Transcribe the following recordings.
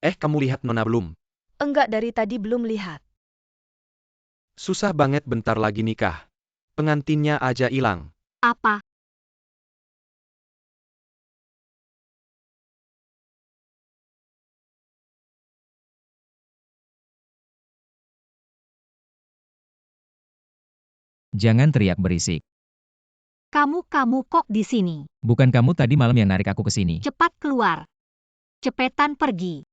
Kamu lihat Nona belum? Enggak, dari tadi belum lihat. Susah banget bentar lagi nikah. Pengantinnya aja hilang. Apa? Jangan teriak berisik. Kamu kok di sini? Bukan kamu tadi malam yang narik aku ke sini. Cepat keluar. Cepetan pergi.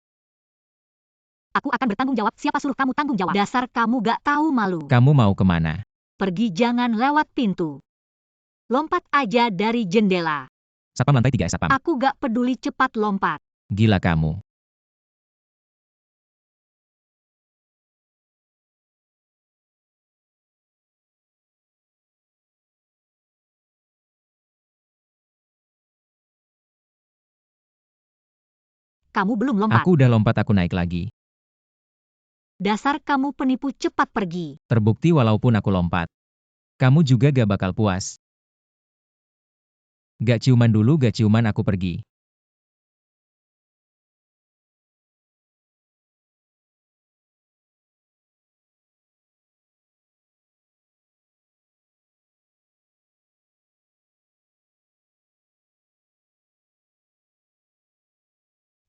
Aku akan bertanggung jawab. Siapa suruh kamu tanggung jawab? Dasar kamu gak tahu malu. Kamu mau kemana? Pergi, jangan lewat pintu. Lompat aja dari jendela. Sapam lantai 3 sapam. Aku gak peduli, cepat lompat. Gila kamu. Kamu belum lompat. Aku udah lompat, aku naik lagi. Dasar kamu penipu, cepat pergi. Terbukti walaupun aku lompat. Kamu juga gak bakal puas. Gak ciuman dulu, gak ciuman aku pergi.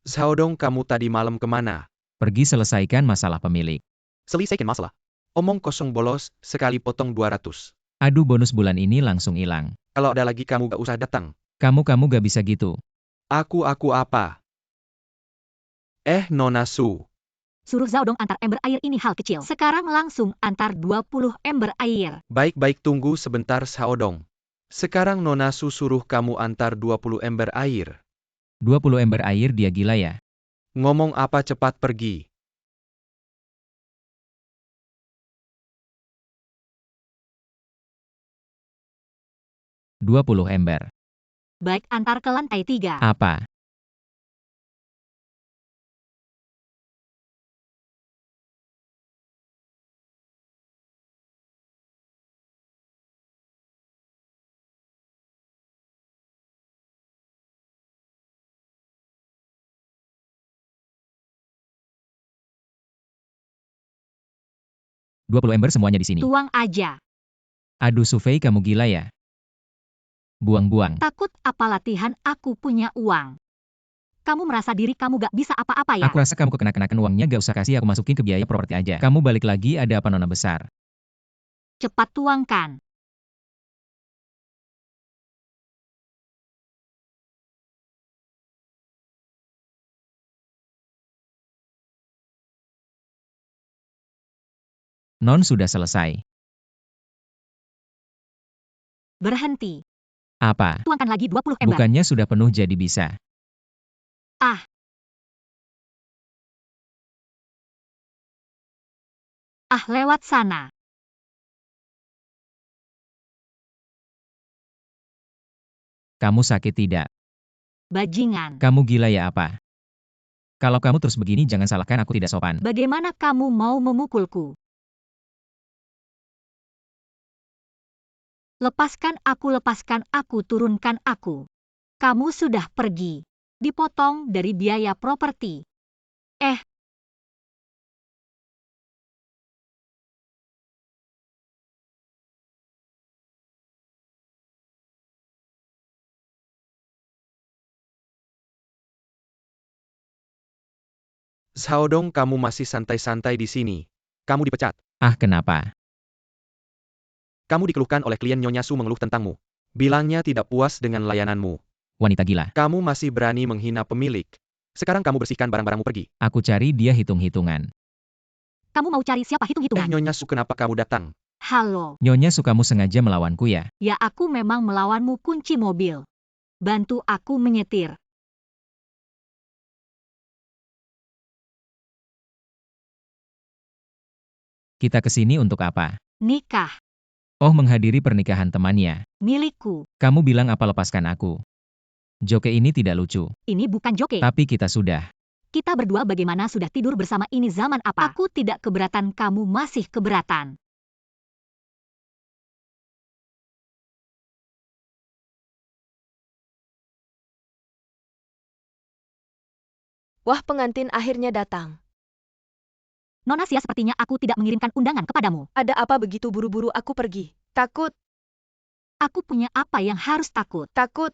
Xiaodong, kamu tadi malam kemana? Pergi selesaikan masalah pemilik. Selesaikan masalah. Omong kosong bolos, sekali potong 200. Aduh, bonus bulan ini langsung hilang. Kalau ada lagi kamu gak usah datang. Kamu gak bisa gitu. Aku apa? Nona Su. Suruh Xiaodong antar ember air, ini hal kecil. Sekarang langsung antar 20 ember air. Baik, tunggu sebentar Xiaodong. Sekarang Nona Su suruh kamu antar 20 ember air. 20 ember air, dia gila ya? Ngomong apa, cepat pergi. $20 ember. Baik, antar ke lantai 3. Apa? $20 ember semuanya di sini. Tuang aja. Aduh, Sufei, kamu gila ya? Buang-buang. Takut apa latihan, aku punya uang. Kamu merasa diri kamu gak bisa apa-apa ya? Aku rasa kamu kekena-kenakan uangnya, gak usah kasih, aku masukin ke biaya properti aja. Kamu balik lagi, ada apa Nona besar? Cepat tuangkan. Non sudah selesai. Berhenti. Apa? Tuangkan lagi 20 ember. Bukannya sudah penuh jadi bisa. Ah, lewat sana. Kamu sakit tidak? Bajingan. Kamu gila ya apa? Kalau kamu terus begini, jangan salahkan aku tidak sopan. Bagaimana kamu mau memukulku? Lepaskan aku, turunkan aku. Kamu sudah pergi. Dipotong dari biaya properti. Xiaodong, kamu masih santai-santai di sini. Kamu dipecat. Ah, kenapa? Kamu dikeluhkan oleh klien, Nyonya Su mengeluh tentangmu. Bilangnya tidak puas dengan layananmu. Wanita gila. Kamu masih berani menghina pemilik. Sekarang kamu bersihkan barang-barangmu, pergi. Aku cari dia hitung-hitungan. Kamu mau cari siapa hitung-hitungan? Nyonya Su, kenapa kamu datang? Halo. Nyonya sukamu sengaja melawanku ya? Ya, aku memang melawanmu, kunci mobil. Bantu aku menyetir. Kita kesini untuk apa? Nikah. Oh, menghadiri pernikahan temannya. Milikku. Kamu bilang apa, lepaskan aku? Joke ini tidak lucu. Ini bukan joke. Tapi kita sudah. Kita berdua bagaimana sudah tidur bersama, ini zaman apa? Aku tidak keberatan, kamu masih keberatan. Wah, pengantin akhirnya datang. Nona Sia, sepertinya aku tidak mengirimkan undangan kepadamu. Ada apa begitu buru-buru aku pergi? Takut, Aku punya apa yang harus takut? takut.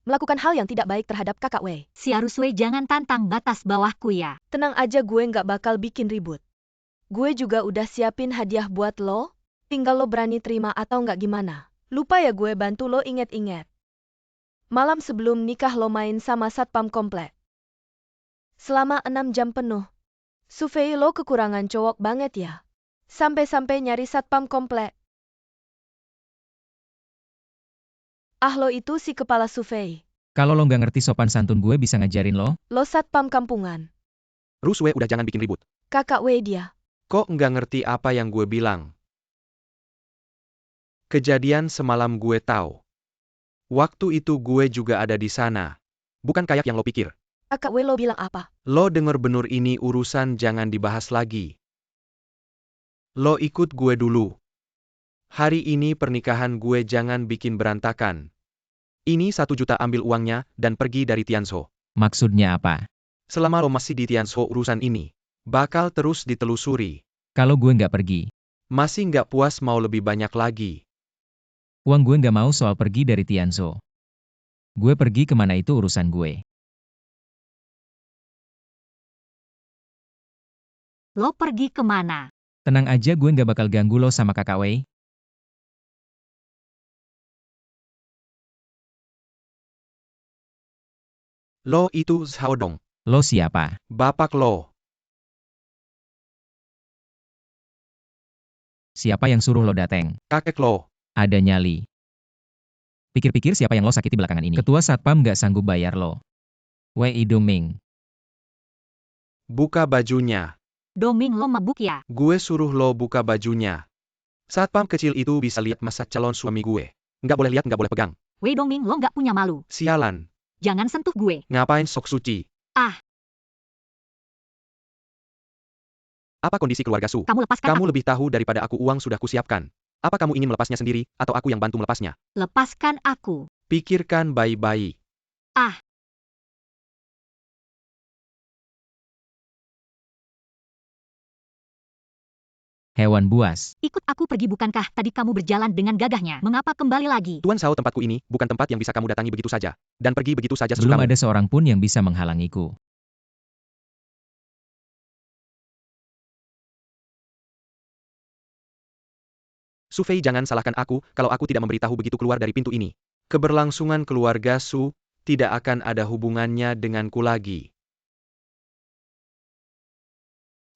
Melakukan hal yang tidak baik terhadap kakak Wei. Sia Rusway, jangan tantang batas bawahku ya. Tenang aja, gue nggak bakal bikin ribut. Gue juga udah siapin hadiah buat lo. Tinggal lo berani terima atau nggak gimana. Lupa ya gue bantu lo inget-inget. Malam sebelum nikah lo main sama satpam komplek. Selama 6 jam penuh. Sufei, lo kekurangan cowok banget ya. Sampai-sampai nyari satpam komplek. Ah, lo itu si kepala Sufei. Kalau lo nggak ngerti sopan santun, gue bisa ngajarin lo. Lo satpam kampungan. Ruswe, udah jangan bikin ribut. Kakak Wei dia. Kok nggak ngerti apa yang gue bilang? Kejadian semalam gue tahu. Waktu itu gue juga ada di sana. Bukan kayak yang lo pikir. Kakak Wei, lo bilang apa? Lo denger benur, ini urusan jangan dibahas lagi. Lo ikut gue dulu. Hari ini pernikahan gue jangan bikin berantakan. Ini 1 juta, ambil uangnya, dan pergi dari Tianzhou. Maksudnya apa? Selama lo masih di Tianzhou, urusan ini bakal terus ditelusuri. Kalau gue nggak pergi, Masih nggak puas mau lebih banyak lagi? uang gue nggak mau soal pergi dari Tianzhou. Gue pergi kemana itu urusan gue. Lo pergi kemana? Tenang aja, gue nggak bakal ganggu lo sama kakak Wei. Lo itu Zhao Dong. Lo siapa? Bapak lo. Siapa yang suruh lo dateng? Kakek lo. Ada nyali. Pikir-pikir siapa yang lo sakiti belakangan ini? Ketua Satpam nggak sanggup bayar lo. Wei Doming. Buka bajunya. Doming, lo mabuk ya? Gue suruh lo buka bajunya. Satpam kecil itu bisa lihat masa calon suami gue. Nggak boleh lihat, nggak boleh pegang. Wei Doming, lo nggak punya malu. Sialan. Jangan sentuh gue. Ngapain sok suci? Ah. Apa kondisi keluarga Su? Kamu lepaskan Kamu aku. lebih tahu daripada aku, uang sudah kusiapkan. Apa kamu ingin melepasnya sendiri, atau aku yang bantu melepasnya? Lepaskan aku. Pikirkan baik-baik. Ah. Hewan buas. Ikut aku pergi, bukankah tadi kamu berjalan dengan gagahnya? Mengapa kembali lagi? Tuan Sao, tempatku ini bukan tempat yang bisa kamu datangi begitu saja. Dan pergi begitu saja Belum sesukamu. ada seorang pun yang bisa menghalangiku. Sufei, jangan salahkan aku kalau aku tidak memberitahu begitu keluar dari pintu ini. Keberlangsungan keluarga Su tidak akan ada hubungannya denganku lagi.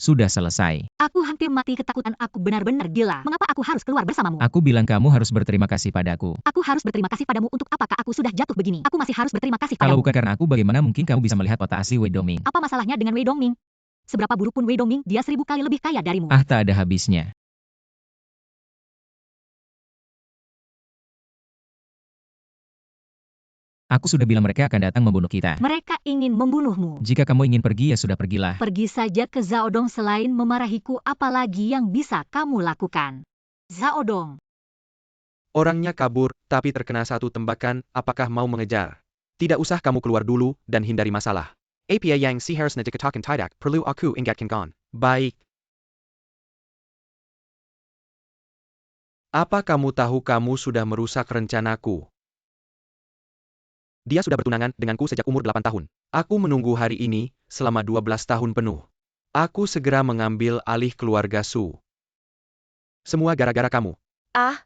Sudah selesai. Aku hampir mati ketakutan, aku benar-benar gila. Mengapa aku harus keluar bersamamu? Aku bilang kamu harus berterima kasih padaku. Aku harus berterima kasih padamu untuk apakah aku sudah jatuh begini? Aku masih harus berterima kasih Kalau padamu. bukan karena aku, bagaimana mungkin kamu bisa melihat otak asli Wei Doming? Apa masalahnya dengan Wei Dongming? Seberapa buruk pun Wei Dongming, dia 1000 kali lebih kaya darimu. Ah, tak ada habisnya. Aku sudah bilang mereka akan datang membunuh kita. Mereka ingin membunuhmu. Jika kamu ingin pergi, ya sudah, pergilah. Pergi saja ke Zaodong, selain memarahiku apalagi yang bisa kamu lakukan? Zaodong. Orangnya kabur, tapi terkena 1 tembakan, apakah mau mengejar? Tidak usah, kamu keluar dulu, dan hindari masalah. Apa yang si harus najikatakan tidak, perlu aku ingatkan kon. Baik. Apa kamu tahu kamu sudah merusak rencanaku? Dia sudah bertunangan denganku sejak umur 8 tahun. Aku menunggu hari ini selama 12 tahun penuh. Aku segera mengambil alih keluarga Su. Semua gara-gara kamu. Ah,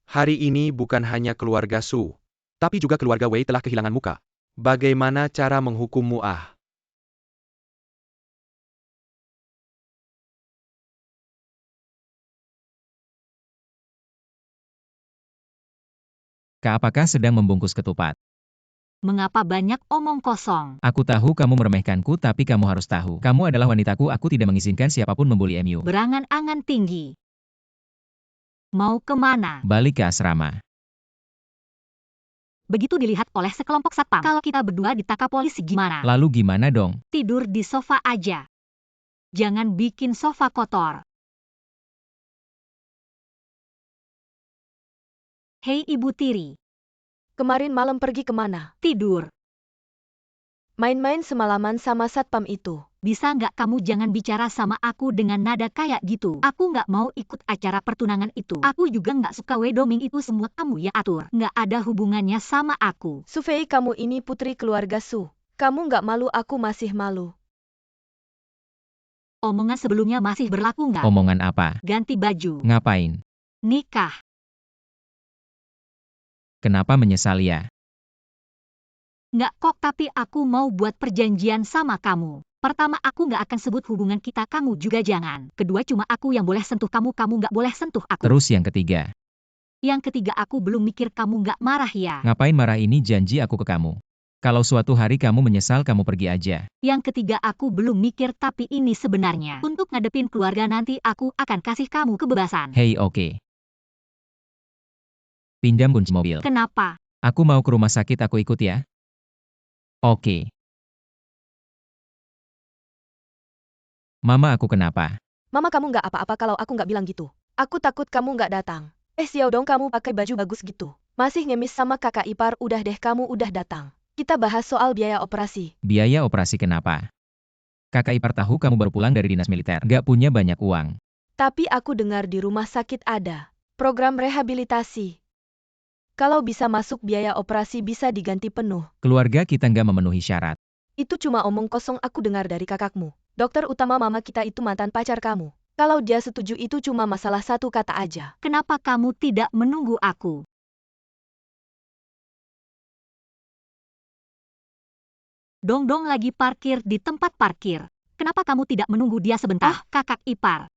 Hari ini bukan hanya keluarga Su, tapi juga keluarga Wei telah kehilangan muka. Bagaimana cara menghukummu? Ah? Kak, apakah sedang membungkus ketupat? Mengapa banyak omong kosong? Aku tahu kamu meremehkanku, tapi kamu harus tahu. Kamu adalah wanitaku, aku tidak mengizinkan siapapun membuli MU. Berangan-angan tinggi. Mau kemana? Balik ke asrama. Begitu dilihat oleh sekelompok satpam. Kalau kita berdua ditangkap polisi gimana? Lalu gimana dong? Tidur di sofa aja. Jangan bikin sofa kotor. Hei Ibu Tiri. Kemarin malam pergi kemana? Tidur. Main-main semalaman sama satpam itu. Bisa nggak kamu jangan bicara sama aku dengan nada kayak gitu? Aku nggak mau ikut acara pertunangan itu. Aku juga nggak suka wedding itu, semua kamu yang atur. Nggak ada hubungannya sama aku. Su Fei, kamu ini putri keluarga Su. Kamu nggak malu, aku masih malu. Omongan sebelumnya masih berlaku nggak? Omongan apa? Ganti baju. Ngapain? Nikah. Kenapa menyesal ya? Nggak kok, tapi aku mau buat perjanjian sama kamu. Pertama, aku nggak akan sebut hubungan kita, kamu juga jangan. Kedua, cuma aku yang boleh sentuh kamu, kamu nggak boleh sentuh aku. Terus yang ketiga? Yang ketiga, aku belum mikir, kamu nggak marah ya? Ngapain marah, ini janji aku ke kamu. Kalau suatu hari kamu menyesal, kamu pergi aja. Yang ketiga, aku belum mikir, tapi ini sebenarnya untuk ngadepin keluarga nanti, aku akan kasih kamu kebebasan. Hei, oke. Pinjam kunci mobil. Kenapa? Aku mau ke rumah sakit, aku ikut ya. Oke. Mama, aku kenapa? Mama, kamu nggak apa-apa kalau aku nggak bilang gitu. Aku takut kamu nggak datang. Xiaodong, kamu pakai baju bagus gitu. Masih ngemis sama kakak ipar, udah deh kamu udah datang. Kita bahas soal biaya operasi. Biaya operasi kenapa? Kakak ipar tahu kamu baru pulang dari dinas militer. Gak punya banyak uang. Tapi aku dengar di rumah sakit ada program rehabilitasi. Kalau bisa masuk biaya operasi bisa diganti penuh. Keluarga kita nggak memenuhi syarat. Itu cuma omong kosong, aku dengar dari kakakmu. Dokter utama mama kita itu mantan pacar kamu. Kalau dia setuju itu cuma masalah satu kata aja. Kenapa kamu tidak menunggu aku? Dong-dong lagi parkir di tempat parkir. Kenapa kamu tidak menunggu dia sebentar? Kakak ipar.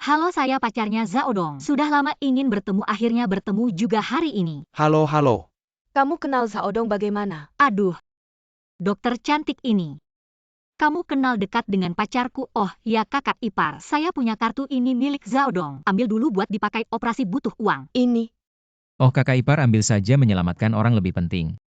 Halo, saya pacarnya Zaodong. Sudah lama ingin bertemu, akhirnya bertemu juga hari ini. Halo, halo. Kamu kenal Zaodong bagaimana? Aduh, dokter cantik ini. Kamu kenal dekat dengan pacarku? Oh ya kakak ipar, saya punya kartu ini milik Zaodong. Ambil dulu buat dipakai operasi, butuh uang. Ini. Oh, kakak ipar ambil saja, menyelamatkan orang lebih penting.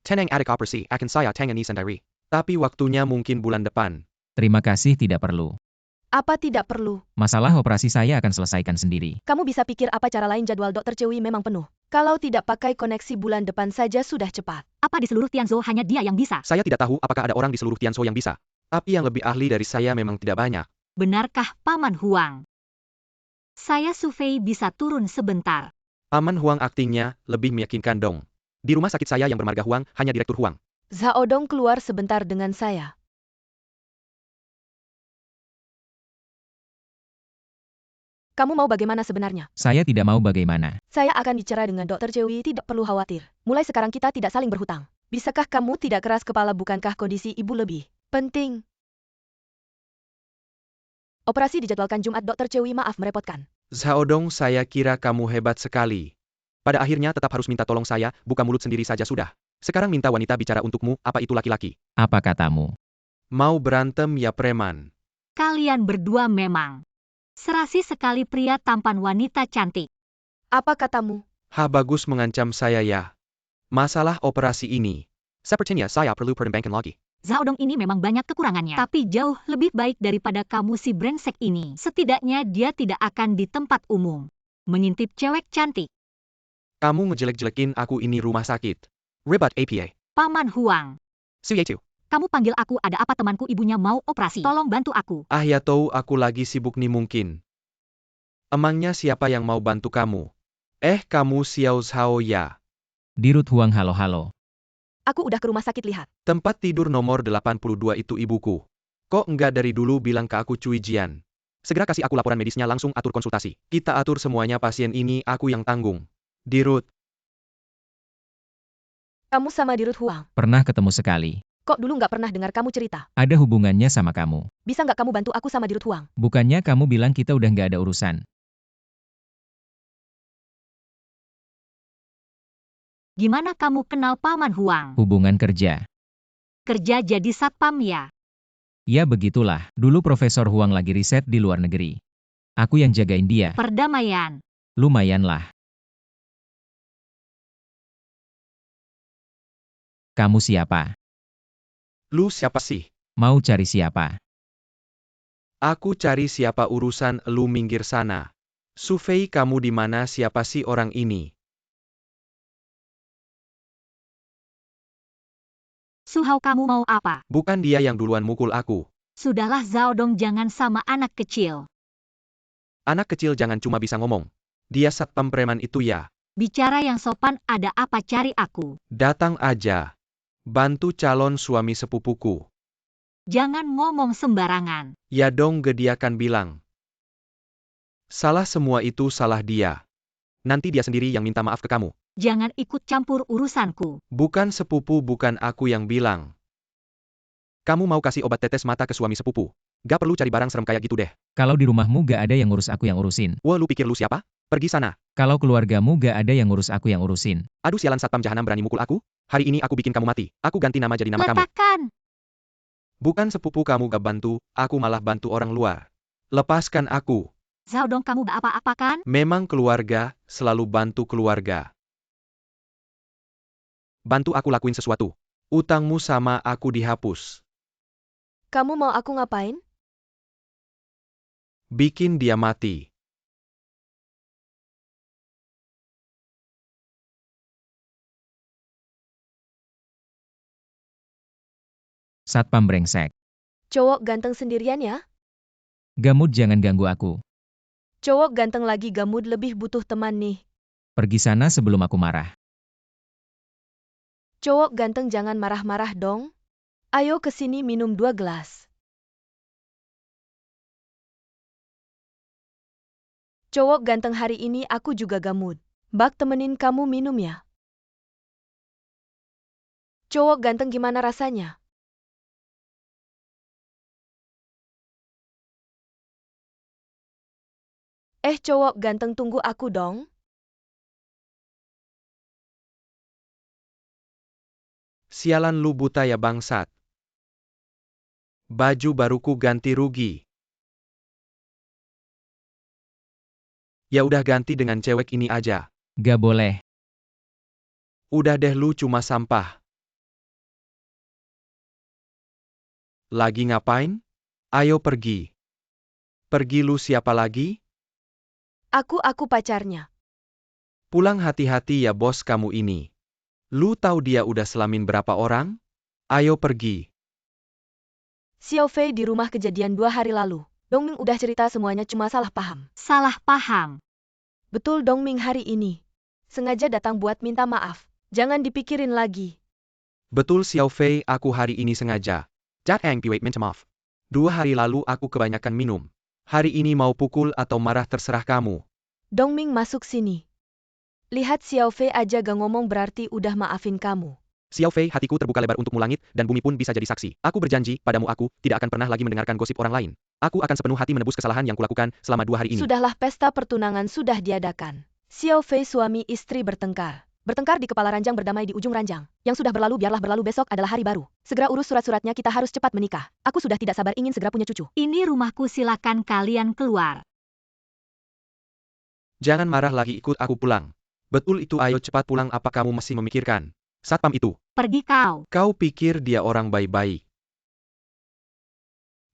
Tenang, adik operasi akan saya tangani sendiri. Tapi waktunya mungkin bulan depan. Terima kasih, tidak perlu. Apa tidak perlu? Masalah operasi saya akan selesaikan sendiri. Kamu bisa pikir apa cara lain, jadwal dokter Cewi memang penuh. Kalau tidak pakai koneksi bulan depan saja sudah cepat. Apa di seluruh Tianzhou hanya dia yang bisa? Saya tidak tahu apakah ada orang di seluruh Tianzhou yang bisa. Tapi yang lebih ahli dari saya memang tidak banyak. Benarkah Paman Huang? Saya Su Fei bisa turun sebentar. Paman Huang aktingnya lebih meyakinkan dong. Di rumah sakit saya yang bermarga Huang, hanya Direktur Huang. Zaodong keluar sebentar dengan saya. Kamu mau bagaimana sebenarnya? Saya tidak mau bagaimana. Saya akan bicara dengan dokter Cewi, tidak perlu khawatir. Mulai sekarang kita tidak saling berhutang. Bisakah kamu tidak keras kepala, bukankah kondisi ibu lebih penting? Operasi dijadwalkan Jumat, dokter Cewi, maaf merepotkan. Zaodong, saya kira kamu hebat sekali. Pada akhirnya tetap harus minta tolong saya, buka mulut sendiri saja sudah. Sekarang minta wanita bicara untukmu, apa itu laki-laki? Apa katamu? Mau berantem ya preman? Kalian berdua memang serasi sekali, pria tampan wanita cantik. Apa katamu? Bagus mengancam saya ya. Masalah operasi ini. Sepertinya saya perlu perbankan lagi. Zaodong ini memang banyak kekurangannya, tapi jauh lebih baik daripada kamu si brengsek ini. Setidaknya dia tidak akan di tempat umum mengintip cewek cantik. Kamu ngejelek-jelekin aku, ini rumah sakit. Ribet APA. Paman Huang, Suyaitu. kamu panggil aku ada apa? Temanku ibunya mau operasi. Tolong bantu aku. Ya tahu aku lagi sibuk nih mungkin. Emangnya siapa yang mau bantu kamu? Kamu Xiao Zhao ya? Dirut Huang, halo-halo. Aku udah ke rumah sakit, lihat. Tempat tidur nomor 82 itu ibuku. Kok enggak dari dulu bilang ke aku, Cui Jian? Segera kasih aku laporan medisnya, langsung atur konsultasi. Kita atur semuanya, pasien ini aku yang tanggung. Dirut. Kamu sama Dirut Huang. Pernah ketemu sekali. Kok dulu nggak pernah dengar kamu cerita? Ada hubungannya sama kamu. Bisa nggak kamu bantu aku sama Dirut Huang? Bukannya kamu bilang kita udah nggak ada urusan. Gimana kamu kenal Paman Huang? Hubungan kerja. Kerja jadi satpam ya? Ya begitulah, dulu Profesor Huang lagi riset di luar negeri. Aku yang jagain dia. Perdamaian. Lumayanlah. Kamu siapa? Lu siapa sih? Mau cari siapa? Aku cari siapa urusan lu minggir sana. Su Fei, kamu di mana? Siapa sih orang ini? Su Hao, kamu mau apa? Bukan dia yang duluan mukul aku. Sudahlah Zhao Dong, jangan sama anak kecil. Anak kecil jangan cuma bisa ngomong. Dia satpam preman itu ya. Bicara yang sopan, ada apa cari aku? Datang aja. Bantu calon suami sepupuku. Jangan ngomong sembarangan. Ya dong, gediakan bilang. Salah semua itu salah dia. Nanti dia sendiri yang minta maaf ke kamu. Jangan ikut campur urusanku. Bukan sepupu, bukan aku yang bilang. Kamu mau kasih obat tetes mata ke suami sepupu. Gak perlu cari barang serem kayak gitu deh. Kalau di rumahmu gak ada yang ngurus, aku yang urusin. Wah, lu pikir lu siapa? Pergi sana. Kalau keluargamu gak ada yang ngurus, aku yang urusin. Aduh, sialan, satpam jahanam berani mukul aku. Hari ini aku bikin kamu mati. Aku ganti nama jadi nama kamu. Letakkan. Bukan sepupu kamu gak bantu, aku malah bantu orang luar. Lepaskan aku. Zhao Dong, kamu gak apa-apa kan? Memang keluarga, selalu bantu keluarga. Bantu aku lakuin sesuatu. Utangmu sama aku dihapus. Kamu mau aku ngapain? Bikin dia mati. Satpam brengsek. Cowok ganteng sendirian ya? Gamut, jangan ganggu aku. Cowok ganteng lagi gamut lebih butuh teman nih. Pergi sana sebelum aku marah. Cowok ganteng jangan marah-marah dong. Ayo kesini minum 2 gelas. Cowok ganteng, hari ini aku juga gamut. Bak temenin kamu minum ya. Cowok ganteng, gimana rasanya? Cowok ganteng, tunggu aku dong. Sialan, lu buta ya bangsat. Baju baruku ganti rugi. Ya udah, ganti dengan cewek ini aja. Gak boleh. Udah deh, lu cuma sampah. Lagi ngapain? Ayo pergi. Pergi, lu siapa lagi? Aku pacarnya. Pulang hati-hati ya bos kamu ini. Lu tahu dia udah selamin berapa orang? Ayo pergi. Xiao Fei di rumah kejadian 2 hari lalu. Dongming udah cerita semuanya, cuma salah paham. Salah paham. Betul, Dongming hari ini sengaja datang buat minta maaf. Jangan dipikirin lagi. Betul Xiao Fei, aku hari ini sengaja. Ang piwait minta maaf. 2 hari lalu aku kebanyakan minum. Hari ini mau pukul atau marah terserah kamu. Dongming masuk sini. Lihat Xiao Fei aja gak ngomong, berarti udah maafin kamu. Xiao Fei, hatiku terbuka lebar untukmu, langit dan bumi pun bisa jadi saksi. Aku berjanji padamu, aku tidak akan pernah lagi mendengarkan gosip orang lain. Aku akan sepenuh hati menebus kesalahan yang kulakukan selama 2 hari ini. Sudahlah, pesta pertunangan sudah diadakan. Xiao Fei suami istri bertengkar. Bertengkar di kepala ranjang, berdamai di ujung ranjang. Yang sudah berlalu biarlah berlalu, besok adalah hari baru. Segera urus surat-suratnya, kita harus cepat menikah. Aku sudah tidak sabar ingin segera punya cucu. Ini rumahku, silakan kalian keluar. Jangan marah lagi, ikut aku pulang. Betul itu, ayo cepat pulang. Apa kamu masih memikirkan satpam itu? Pergi kau. Kau pikir dia orang baik-baik?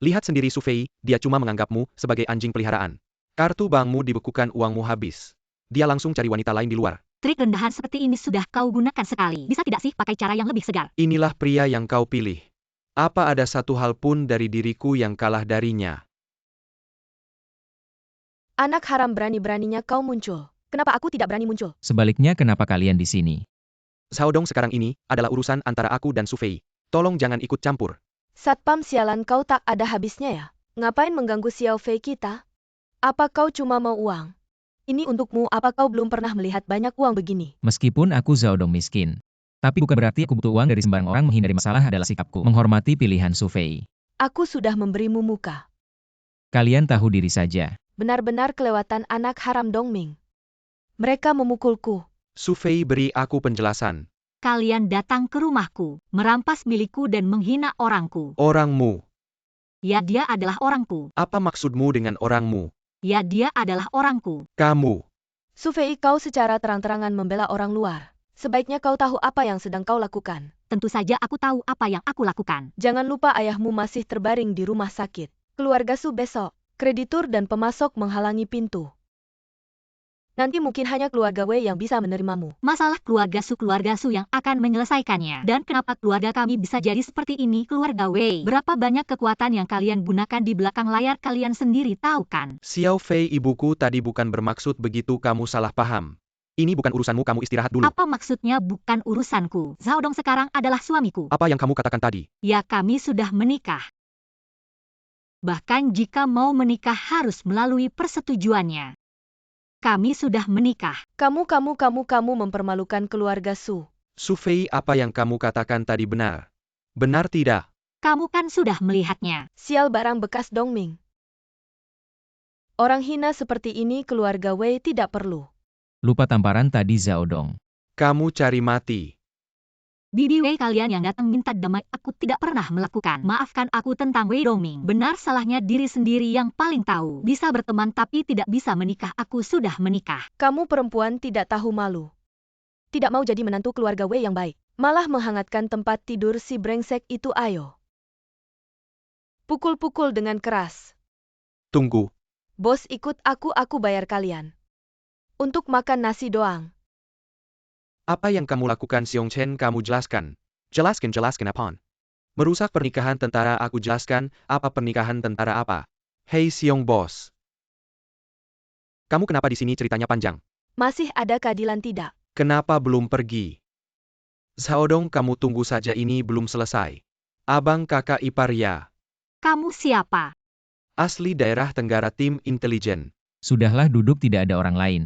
Lihat sendiri Su Fei, dia cuma menganggapmu sebagai anjing peliharaan. Kartu bankmu dibekukan, uangmu habis. Dia langsung cari wanita lain di luar. Trik rendahan seperti ini sudah kau gunakan sekali. Bisa tidak sih pakai cara yang lebih segar? Inilah pria yang kau pilih. Apa ada satu hal pun dari diriku yang kalah darinya? Anak haram, berani-beraninya kau muncul. Kenapa aku tidak berani muncul? Sebaliknya, kenapa kalian di sini? Zhao Dong, sekarang ini adalah urusan antara aku dan Su Fei. Tolong jangan ikut campur. Satpam sialan, kau tak ada habisnya ya. Ngapain mengganggu Xiao Fei kita? Apa kau cuma mau uang? Ini untukmu, apa kau belum pernah melihat banyak uang begini? Meskipun aku Zhao Dong miskin. Tapi bukan berarti aku butuh uang dari sembarang orang. Menghindari masalah adalah sikapku. Menghormati pilihan Su Fei. Aku sudah memberimu muka. Kalian tahu diri saja. Benar-benar kelewatan anak haram Dongming. Mereka memukulku. Su Fei, beri aku penjelasan. Kalian datang ke rumahku, merampas milikku dan menghina orangku. Orangmu. Ya, dia adalah orangku. Apa maksudmu dengan orangmu? Ya, dia adalah orangku. Kamu. Su Fei, kau secara terang-terangan membela orang luar. Sebaiknya kau tahu apa yang sedang kau lakukan. Tentu saja aku tahu apa yang aku lakukan. Jangan lupa ayahmu masih terbaring di rumah sakit. Keluarga Su besok, kreditur dan pemasok menghalangi pintu. Nanti mungkin hanya keluarga Wei yang bisa menerimamu. Masalah keluarga Su yang akan menyelesaikannya. Dan kenapa keluarga kami bisa jadi seperti ini, keluarga Wei? Berapa banyak kekuatan yang kalian gunakan di belakang layar, kalian sendiri tahu kan? Xiao Fei, ibuku tadi bukan bermaksud begitu, kamu salah paham. Ini bukan urusanmu, kamu istirahat dulu. Apa maksudnya bukan urusanku? Zhao Dong sekarang adalah suamiku. Apa yang kamu katakan tadi? Ya, kami sudah menikah. Bahkan jika mau menikah harus melalui persetujuannya. Kami sudah menikah. Kamu mempermalukan keluarga Su. Su Fei, apa yang kamu katakan tadi benar? Benar tidak? Kamu kan sudah melihatnya. Sial, barang bekas Dongming. Orang hina seperti ini keluarga Wei tidak perlu. Lupa tamparan tadi Zhao Dong. Kamu cari mati. Bibi Wei, kalian yang datang minta damai, aku tidak pernah melakukan. Maafkan aku tentang Wei Dongming. Benar salahnya diri sendiri yang paling tahu. Bisa berteman tapi tidak bisa menikah, aku sudah menikah. Kamu perempuan tidak tahu malu. Tidak mau jadi menantu keluarga Wei yang baik. Malah menghangatkan tempat tidur si brengsek itu, ayo. Pukul-pukul dengan keras. Tunggu. Bos, ikut aku bayar kalian. Untuk makan nasi doang. Apa yang kamu lakukan, Xiong Chen? Kamu jelaskan. Jelaskan apaan? Merusak pernikahan tentara, aku jelaskan, apa pernikahan tentara apa? Hei Xiong Bos. Kamu kenapa di sini, ceritanya panjang? Masih ada keadilan tidak? Kenapa belum pergi? Zhao Dong, kamu tunggu saja, ini belum selesai. Abang kakak ipar ya. Kamu siapa? Asli daerah Tenggara, tim intelijen. Sudahlah, duduk, tidak ada orang lain.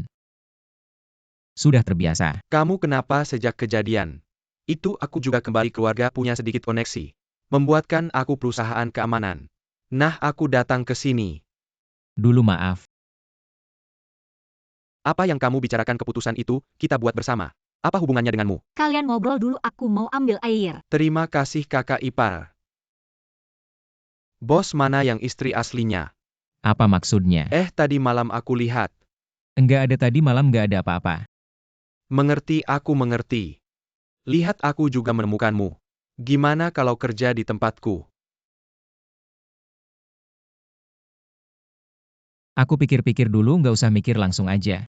Sudah terbiasa. Kamu kenapa sejak kejadian itu aku juga kembali keluarga punya sedikit koneksi. Membuatkan aku perusahaan keamanan. Nah, aku datang ke sini. Dulu maaf. Apa yang kamu bicarakan keputusan itu, kita buat bersama. Apa hubungannya denganmu? Kalian ngobrol dulu, aku mau ambil air. Terima kasih kakak ipar. Bos, mana yang istri aslinya? Apa maksudnya? Tadi malam aku lihat. Enggak ada, tadi malam enggak ada apa-apa. Mengerti, aku mengerti. Lihat, aku juga menemukanmu. Gimana kalau kerja di tempatku? Aku pikir-pikir dulu, nggak usah mikir, langsung aja.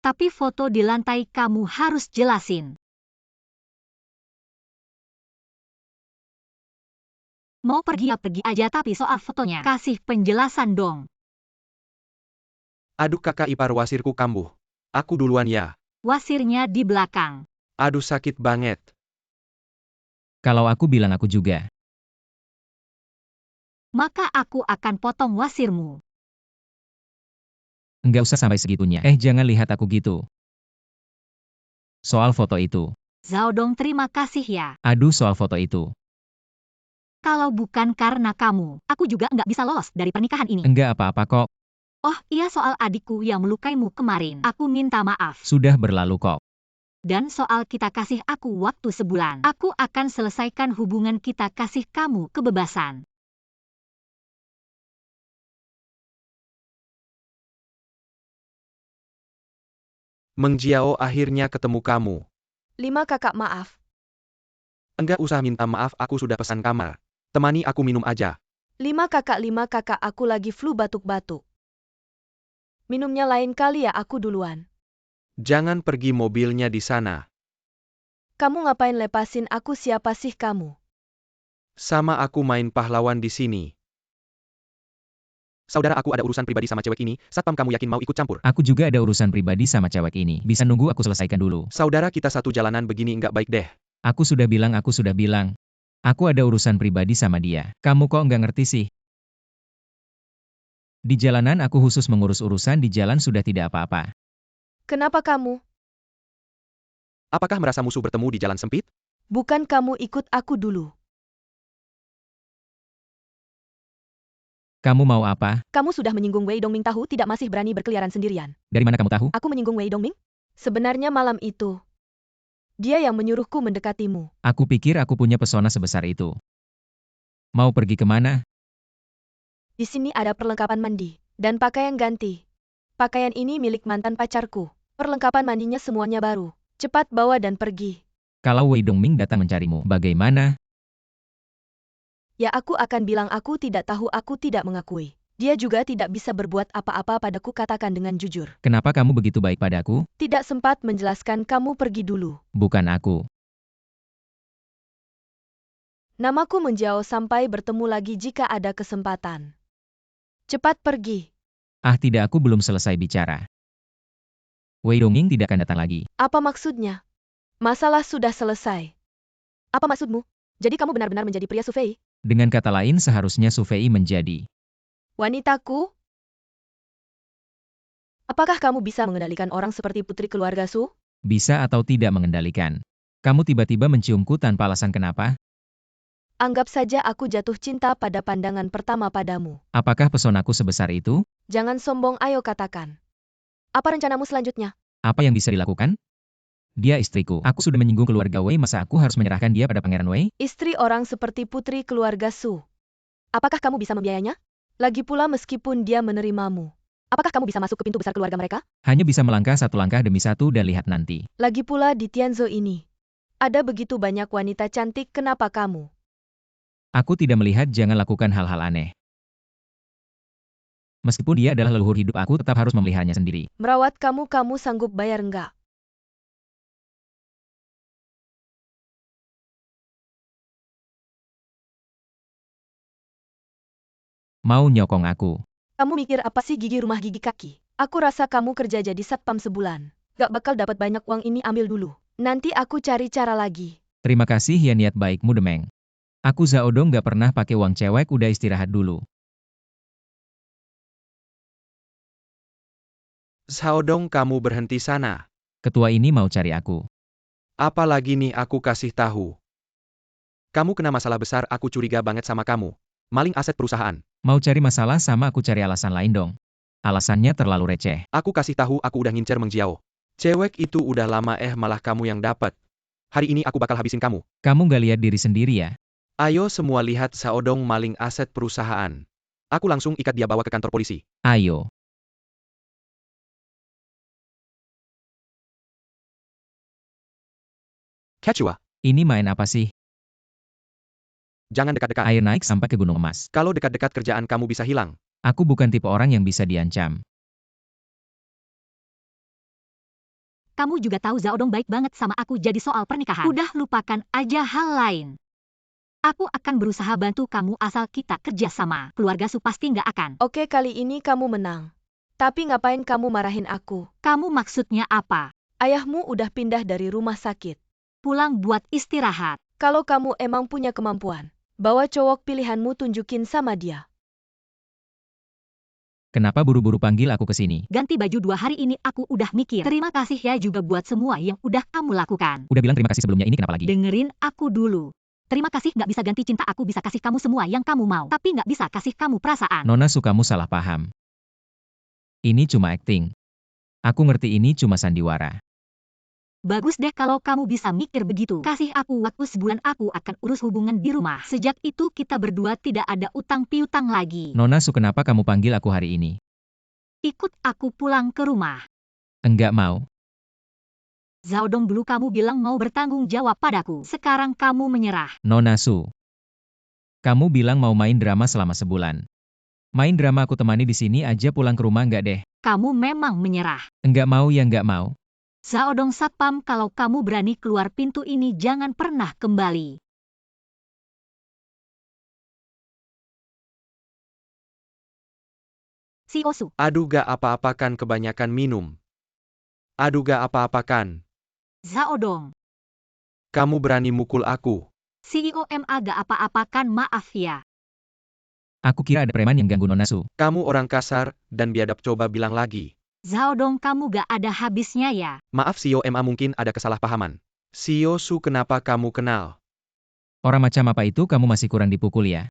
Tapi foto di lantai kamu harus jelasin. Mau pergi ya pergi aja, tapi soal fotonya kasih penjelasan dong. Aduh kakak ipar, wasirku kambuh. Aku duluan ya. Wasirnya di belakang. Aduh, sakit banget. Kalau aku bilang aku juga. Maka aku akan potong wasirmu. Enggak usah sampai segitunya. Jangan lihat aku gitu. Soal foto itu. Zhao Dong, terima kasih ya. Aduh, soal foto itu. Kalau bukan karena kamu, aku juga nggak bisa lolos dari pernikahan ini. Enggak apa-apa kok. Oh iya, soal adikku yang melukaimu kemarin. Aku minta maaf. Sudah berlalu kok. Dan soal kita kasih aku waktu sebulan. Aku akan selesaikan hubungan kita, kasih kamu kebebasan. Meng Jiao, akhirnya ketemu kamu. 5 kakak, maaf. Enggak usah minta maaf, aku sudah pesan kamar. Temani aku minum aja. 5 kakak, aku lagi flu batuk-batuk. Minumnya lain kali ya, aku duluan. Jangan pergi, mobilnya di sana. Kamu ngapain lepasin aku, siapa sih kamu? Sama aku main pahlawan di sini. Saudara, aku ada urusan pribadi sama cewek ini, satpam, kamu yakin mau ikut campur? Aku juga ada urusan pribadi sama cewek ini. Bisa nunggu aku selesaikan dulu. Saudara, kita satu jalanan begini nggak baik deh. Aku sudah bilang. Aku ada urusan pribadi sama dia. Kamu kok nggak ngerti sih? Di jalanan aku khusus mengurus urusan di jalan, sudah tidak apa-apa. Kenapa kamu? Apakah merasa musuh bertemu di jalan sempit? Bukan, kamu ikut aku dulu. Kamu mau apa? Kamu sudah menyinggung Wei Dongming, tahu tidak, masih berani berkeliaran sendirian. Dari mana kamu tahu? Aku menyinggung Wei Dongming? Sebenarnya malam itu, dia yang menyuruhku mendekatimu. Aku pikir aku punya pesona sebesar itu. Mau pergi kemana? Di sini ada perlengkapan mandi dan pakaian ganti. Pakaian ini milik mantan pacarku. Perlengkapan mandinya semuanya baru. Cepat bawa dan pergi. Kalau Wei Dongming datang mencarimu, bagaimana? Ya aku akan bilang aku tidak tahu, aku tidak mengakui. Dia juga tidak bisa berbuat apa-apa padaku, katakan dengan jujur. Kenapa kamu begitu baik padaku? Tidak sempat menjelaskan, kamu pergi dulu. Bukan aku. Namaku menjauh, sampai bertemu lagi jika ada kesempatan. Cepat pergi. Ah, tidak, aku belum selesai bicara. Wei Dongying tidak akan datang lagi. Apa maksudnya? Masalah sudah selesai. Apa maksudmu? Jadi kamu benar-benar menjadi pria Su Fei? Dengan kata lain, seharusnya Su Fei menjadi Wanitaku? Apakah kamu bisa mengendalikan orang seperti putri keluarga Su? bisa atau tidak mengendalikan. Kamu tiba-tiba menciumku tanpa alasan, kenapa? Anggap saja aku jatuh cinta pada pandangan pertama padamu. Apakah pesonaku sebesar itu? Jangan sombong, ayo katakan. Apa rencanamu selanjutnya? Apa yang bisa dilakukan? Dia istriku. Aku sudah menyinggung keluarga Wei, masa aku harus menyerahkan dia pada Pangeran Wei? Istri orang seperti putri keluarga Su. Apakah kamu bisa membiayainya? Lagi pula meskipun dia menerimamu, apakah kamu bisa masuk ke pintu besar keluarga mereka? Hanya bisa melangkah satu langkah demi satu dan lihat nanti. Lagi pula di Tianzhou ini, ada begitu banyak wanita cantik, kenapa kamu? Aku tidak melihat, jangan lakukan hal-hal aneh. Meskipun dia adalah leluhur hidup, aku tetap harus memeliharanya sendiri. Merawat kamu sanggup bayar enggak? Mau nyokong aku. Kamu mikir apa sih, gigi rumah gigi kaki? Aku rasa kamu kerja jadi satpam sebulan. Gak bakal dapat banyak uang, ini ambil dulu. Nanti aku cari cara lagi. Terima kasih ya niat baikmu, Demeng. Aku Zhao Dong gak pernah pakai uang cewek, udah istirahat dulu. Zhao Dong, kamu berhenti sana. Ketua ini mau cari aku. Apalagi nih aku kasih tahu. Kamu kena masalah besar, aku curiga banget sama kamu. Maling aset perusahaan. Mau cari masalah sama aku, cari alasan lain dong. Alasannya terlalu receh. Aku kasih tahu, aku udah ngincer Meng Jiao. Cewek itu udah lama, malah kamu yang dapat. Hari ini aku bakal habisin kamu. Kamu gak lihat diri sendiri ya? Ayo semua lihat Zhao Dong maling aset perusahaan. Aku langsung ikat dia, bawa ke kantor polisi. Ayo. Kecua, Ini main apa sih? jangan dekat-dekat. Air naik sampai ke Gunung Emas. Kalau dekat-dekat kerjaan kamu bisa hilang. Aku bukan tipe orang yang bisa diancam. Kamu juga tahu Zhao Dong baik banget sama aku, jadi soal pernikahan. Udah lupakan aja hal lain. Aku akan berusaha bantu kamu asal kita kerja sama. Keluarga Su pasti nggak akan. Oke, kali ini kamu menang. Tapi ngapain kamu marahin aku? Kamu maksudnya apa? Ayahmu udah pindah dari rumah sakit. Pulang buat istirahat. Kalau kamu emang punya kemampuan, bawa cowok pilihanmu, tunjukin sama dia. Kenapa buru-buru panggil aku ke sini? Ganti baju 2 hari ini aku udah mikir. Terima kasih ya juga buat semua yang udah kamu lakukan. Udah bilang terima kasih sebelumnya, ini kenapa lagi? Dengerin aku dulu. Terima kasih nggak bisa ganti cinta, aku bisa kasih kamu semua yang kamu mau. Tapi nggak bisa kasih kamu perasaan. Nona Su, kamu salah paham. Ini cuma acting. Aku ngerti ini cuma sandiwara. Bagus deh kalau kamu bisa mikir begitu. Kasih aku waktu sebulan, aku akan urus hubungan di rumah. Sejak itu kita berdua tidak ada utang piutang lagi. Nona Su, kenapa kamu panggil aku hari ini? Ikut aku pulang ke rumah. Enggak mau. Zhao Dong, dulu kamu bilang mau bertanggung jawab padaku. Sekarang kamu menyerah. Nona Su. Kamu bilang mau main drama selama sebulan. Main drama aku temani di sini aja, pulang ke rumah enggak deh. Kamu memang menyerah. Enggak mau ya enggak mau. Zhao Dong satpam, kalau kamu berani keluar pintu ini jangan pernah kembali. Si Osu. Aduh, gak apa-apakan, kebanyakan minum. Aduh, gak apa-apakan. Zhao Dong. Kamu berani mukul aku. CEO MA gak apa-apakan, maaf ya. Aku kira ada preman yang ganggu Nona Su. Kamu orang kasar dan biadab, coba bilang lagi. Zhao Dong, kamu gak ada habisnya ya. Maaf CEO MA, mungkin ada kesalahpahaman. CEO Su, kenapa kamu kenal? Orang macam apa itu, kamu masih kurang dipukul ya?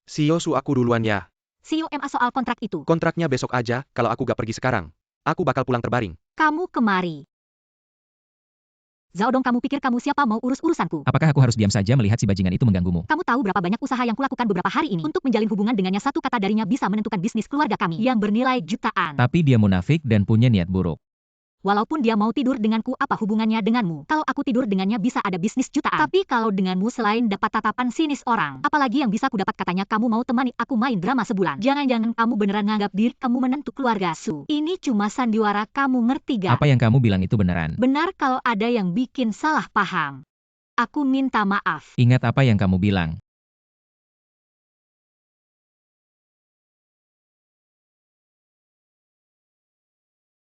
CEO Su, aku duluan ya. CEO MA soal kontrak itu. Kontraknya besok aja, kalau aku gak pergi sekarang. Aku bakal pulang terbaring. Kamu kemari. Zhao Dong, kamu pikir kamu siapa mau urus urusanku? Apakah aku harus diam saja melihat si bajingan itu mengganggumu? Kamu tahu berapa banyak usaha yang kulakukan beberapa hari ini untuk menjalin hubungan dengannya, satu kata darinya bisa menentukan bisnis keluarga kami yang bernilai jutaan. Tapi dia munafik dan punya niat buruk. Walaupun dia mau tidur denganku, apa hubungannya denganmu? Kalau aku tidur dengannya bisa ada bisnis jutaan. Tapi kalau denganmu selain dapat tatapan sinis orang, apalagi yang bisa ku dapat? Katanya kamu mau temani aku main drama sebulan. Jangan-jangan kamu beneran nganggap diri kamu menentu keluarga Su. Ini cuma sandiwara, kamu ngerti gak? Apa yang kamu bilang itu beneran? Benar, kalau ada yang bikin salah paham, aku minta maaf. Ingat apa yang kamu bilang.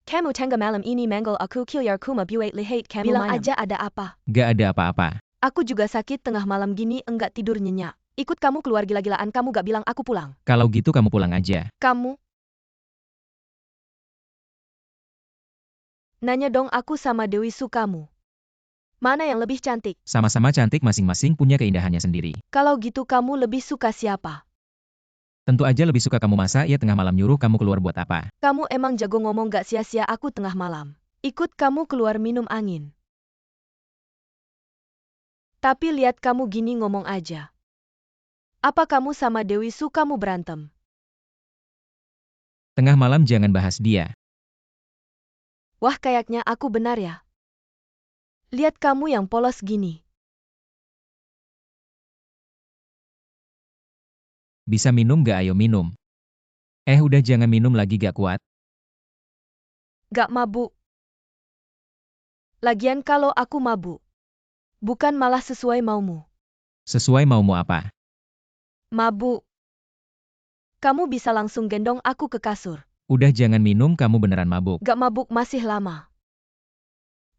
Kamu tengah malam ini manggil aku kiliar kuma buat lihat kamu bilang main. aja ada apa. Gak ada apa-apa. Aku juga sakit tengah malam gini enggak tidur nyenyak. Ikut kamu keluar gila-gilaan, kamu gak bilang aku pulang. Kalau gitu kamu pulang aja. Kamu nanya dong aku sama Dewi Su kamu. Mana yang lebih cantik? Sama-sama cantik, masing-masing punya keindahannya sendiri. Kalau gitu kamu lebih suka siapa? Tentu aja lebih suka kamu, masa ia tengah malam nyuruh kamu keluar buat apa? Kamu emang jago ngomong, gak sia-sia aku tengah malam. Ikut kamu keluar minum angin. Tapi lihat kamu gini ngomong aja. Apa kamu sama Dewi Su kamu berantem? Tengah malam jangan bahas dia. Wah, kayaknya aku benar ya. Lihat kamu yang polos gini. Bisa minum gak? Ayo minum. Udah jangan minum lagi, gak kuat. Gak mabuk. Lagian kalau aku mabuk, bukan malah sesuai maumu. Sesuai maumu apa? Mabuk. Kamu bisa langsung gendong aku ke kasur. Udah jangan minum, kamu beneran mabuk. Gak mabuk, masih lama.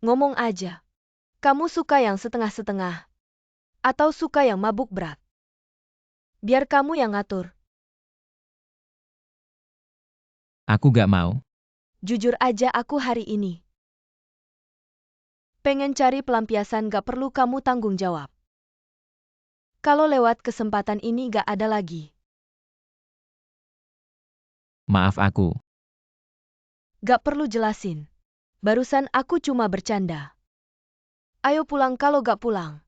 Ngomong aja. Kamu suka yang setengah-setengah? Atau suka yang mabuk berat? Biar kamu yang ngatur. Aku gak mau. Jujur aja aku hari ini pengen cari pelampiasan, gak perlu kamu tanggung jawab. Kalau lewat kesempatan ini gak ada lagi. Maaf aku. Gak perlu jelasin. Barusan aku cuma bercanda. Ayo pulang kalau gak pulang.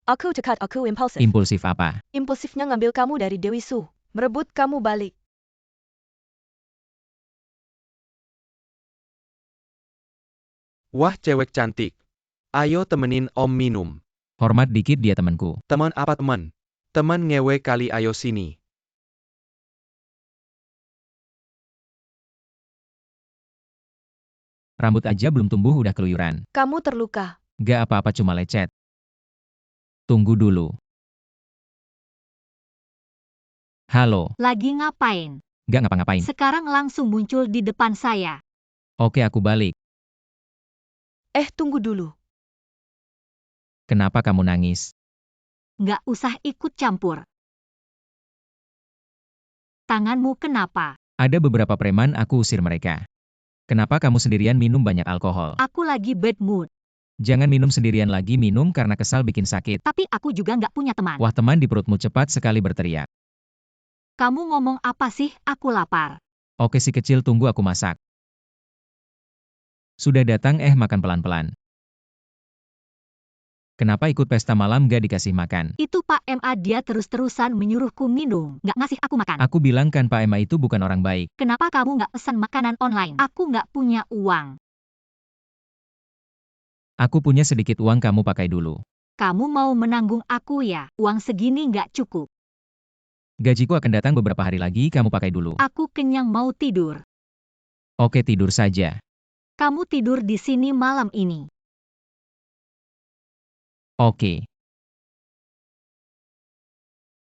Aku tekat, aku impulsif. Impulsif apa? Impulsifnya ngambil kamu dari Dewi Su. Merebut kamu balik. Wah, cewek cantik. Ayo temenin Om minum. Hormat dikit, dia temanku. Teman apa teman? Teman ngewe kali, ayo sini. Rambut aja belum tumbuh udah keluyuran. Kamu terluka. Gak apa-apa, cuma lecet. Tunggu dulu. Halo. Lagi ngapain? Gak ngapa-ngapain. Sekarang langsung muncul di depan saya. Oke, aku balik. Tunggu dulu. Kenapa kamu nangis? Nggak usah ikut campur. Tanganmu kenapa? Ada beberapa preman, aku usir mereka. Kenapa kamu sendirian minum banyak alkohol? Aku lagi bad mood. Jangan minum sendirian lagi, minum karena kesal bikin sakit. Tapi aku juga nggak punya teman. Wah, teman di perutmu cepat sekali berteriak. Kamu ngomong apa sih? Aku lapar. Oke si kecil, tunggu aku masak. Sudah datang, makan pelan-pelan. Kenapa ikut pesta malam gak dikasih makan? Itu Pak MA, dia terus-terusan menyuruhku minum, nggak ngasih aku makan. Aku bilang kan Pak MA itu bukan orang baik. Kenapa kamu nggak pesan makanan online? Aku nggak punya uang. Aku punya sedikit uang, kamu pakai dulu. Kamu mau menanggung aku ya? Uang segini nggak cukup. Gajiku akan datang beberapa hari lagi, kamu pakai dulu. Aku kenyang, mau tidur. Oke, tidur saja. Kamu tidur di sini malam ini. Oke.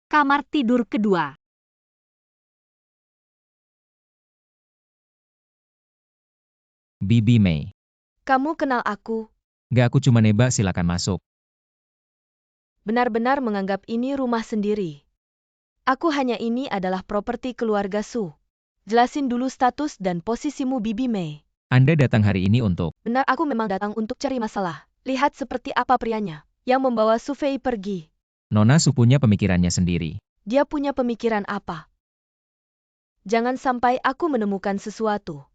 Kamar tidur kedua. Bibi Mei. Kamu kenal aku? Gak, aku cuma nebak, silakan masuk. Benar-benar menganggap ini rumah sendiri. Aku hanya ini adalah properti keluarga Su. Jelasin dulu status dan posisimu, Bibi Mei. Anda datang hari ini untuk... Benar, aku memang datang untuk cari masalah. Lihat seperti apa prianya yang membawa Su Fei pergi. Nona Su punya pemikirannya sendiri. Dia punya pemikiran apa? Jangan sampai aku menemukan sesuatu.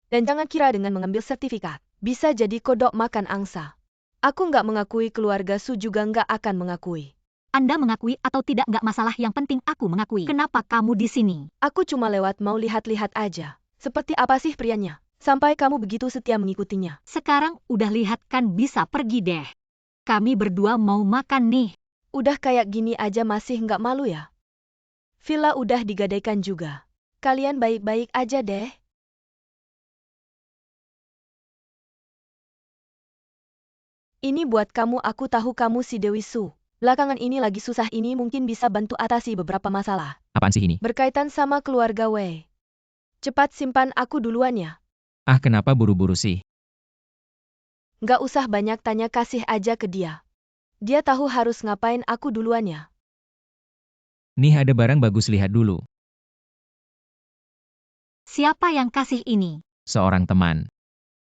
Dan jangan kira dengan mengambil sertifikat bisa jadi kodok makan angsa. Aku nggak mengakui, keluarga Su juga nggak akan mengakui. Anda mengakui atau tidak nggak masalah, yang penting aku mengakui. Kenapa kamu di sini? Aku cuma lewat mau lihat-lihat aja. Seperti apa sih prianya? Sampai kamu begitu setia mengikutinya. Sekarang udah lihat kan bisa pergi deh. Kami berdua mau makan nih. Udah kayak gini aja masih nggak malu ya? Villa udah digadaikan juga. Kalian baik-baik aja deh. Ini buat kamu, aku tahu kamu si Dewi Su. Belakangan ini lagi susah ini mungkin bisa bantu atasi beberapa masalah. Apaan sih ini? Berkaitan sama keluarga Wei. Cepat simpan aku duluan ya. Ah, kenapa buru-buru sih? Nggak usah banyak tanya, kasih aja ke dia. Dia tahu harus ngapain, aku duluan ya. Nih ada barang bagus, lihat dulu. Siapa yang kasih ini? Seorang teman.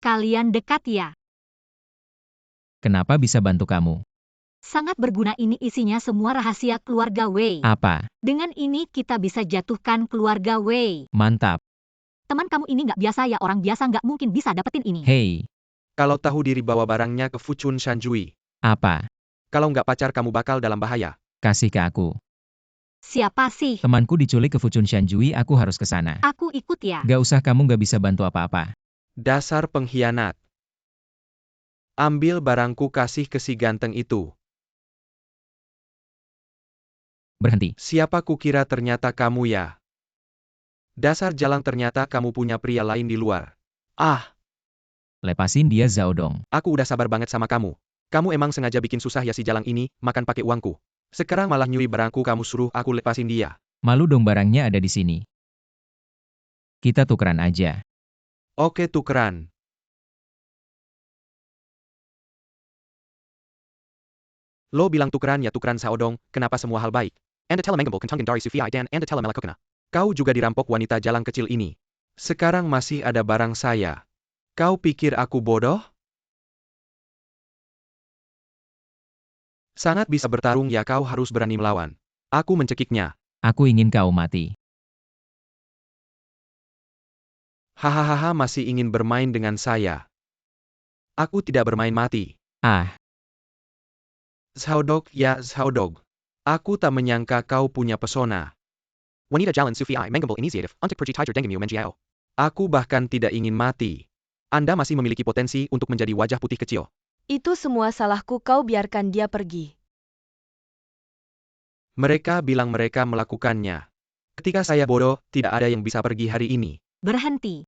Kalian dekat ya? Kenapa bisa bantu kamu? Sangat berguna, ini isinya semua rahasia keluarga Wei. Apa? Dengan ini kita bisa jatuhkan keluarga Wei. Mantap. Teman kamu ini nggak biasa ya, orang biasa nggak mungkin bisa dapetin ini. Hei, Kalau tahu diri bawa barangnya ke Fuchun Shanjui. apa? Kalau nggak pacar kamu bakal dalam bahaya. Kasih ke aku. Siapa sih? Temanku diculik ke Fuchun Shanjui, aku harus ke sana. Aku ikut ya. Gak usah, kamu gak bisa bantu apa-apa. Dasar pengkhianat. Ambil barangku, kasih ke si ganteng itu. Berhenti. Siapa kukira ternyata kamu ya. Dasar jalang, ternyata kamu punya pria lain di luar. Ah, Lepasin dia, Zaodong. aku udah sabar banget sama kamu. Kamu emang sengaja bikin susah ya si jalang ini, makan pakai uangku. Sekarang malah nyuri barangku, kamu suruh aku lepasin dia. Malu dong, barangnya ada di sini. Kita tukeran aja. Oke, tukeran. Lo bilang tukeran ya, tukeran Zaodong, kenapa semua hal baik? Anda telah menggembol kentangin dari Sufia dan Anda telah melakukannya. Kau juga dirampok wanita jalang kecil ini. Sekarang masih ada barang saya. Kau pikir aku bodoh? Sangat bisa bertarung ya, kau harus berani melawan. Aku mencekiknya. Aku ingin kau mati. Hahaha, masih ingin bermain dengan saya. Aku tidak bermain mati. Ah, Zaodong, ya Zaodong. Aku tak menyangka kau punya pesona. Wanita jalan Sufia menggembol inisiatif untuk pergi tiger dengimu menjiao. Aku bahkan tidak ingin mati. Anda masih memiliki potensi untuk menjadi wajah putih kecil. Itu semua salahku, kau biarkan dia pergi. Mereka bilang mereka melakukannya. Ketika saya bodoh, tidak ada yang bisa pergi hari ini. Berhenti.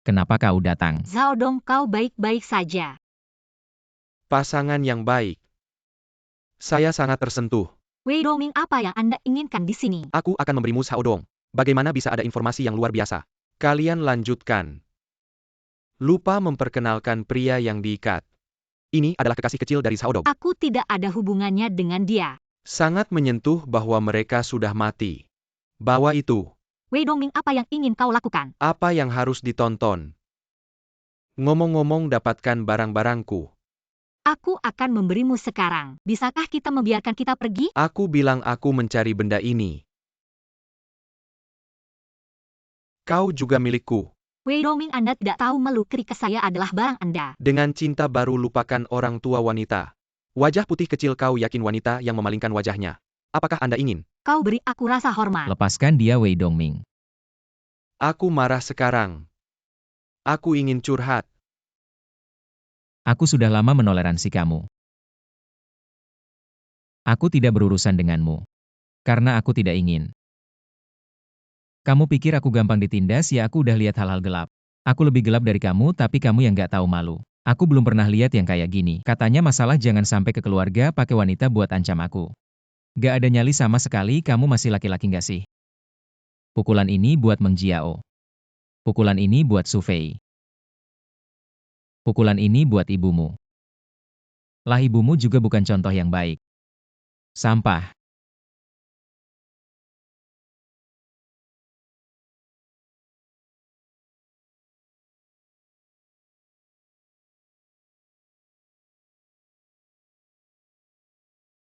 kenapa kau datang? Zaodong, kau baik-baik saja. Pasangan yang baik. Saya sangat tersentuh. Wei Dongming, apa yang Anda inginkan di sini? Aku akan memberimu Zaodong. Bagaimana bisa ada informasi yang luar biasa? Kalian lanjutkan. Lupa memperkenalkan pria yang diikat. Ini adalah kekasih kecil dari Zaodong. Aku tidak ada hubungannya dengan dia. Sangat menyentuh bahwa mereka sudah mati. Bawa itu. Wei Dongming, apa yang ingin kau lakukan? Apa yang harus ditonton? Ngomong-ngomong, dapatkan barang-barangku. Aku akan memberimu sekarang. Bisakah kita membiarkan kita pergi? Aku bilang aku mencari benda ini. Kau juga milikku. Wei Dongming, Anda tidak tahu malu, ketika saya adalah barang Anda. Dengan cinta baru lupakan orang tua wanita. Wajah putih kecil, kau yakin wanita yang memalingkan wajahnya? Apakah Anda ingin? Kau beri aku rasa hormat. Lepaskan dia, Wei Dongming. Aku marah sekarang. Aku ingin curhat. Aku sudah lama menoleransi kamu. Aku tidak berurusan denganmu. Karena aku tidak ingin. Kamu pikir aku gampang ditindas? Ya, aku udah lihat hal-hal gelap. Aku lebih gelap dari kamu, tapi kamu yang gak tahu malu. Aku belum pernah lihat yang kayak gini. Katanya masalah jangan sampai ke keluarga pakai wanita buat ancam aku. Gak ada nyali sama sekali, kamu masih laki-laki gak sih? Pukulan ini buat Meng Jiao. Pukulan ini buat Su Fei. Pukulan ini buat ibumu. Lah, ibumu juga bukan contoh yang baik. Sampah.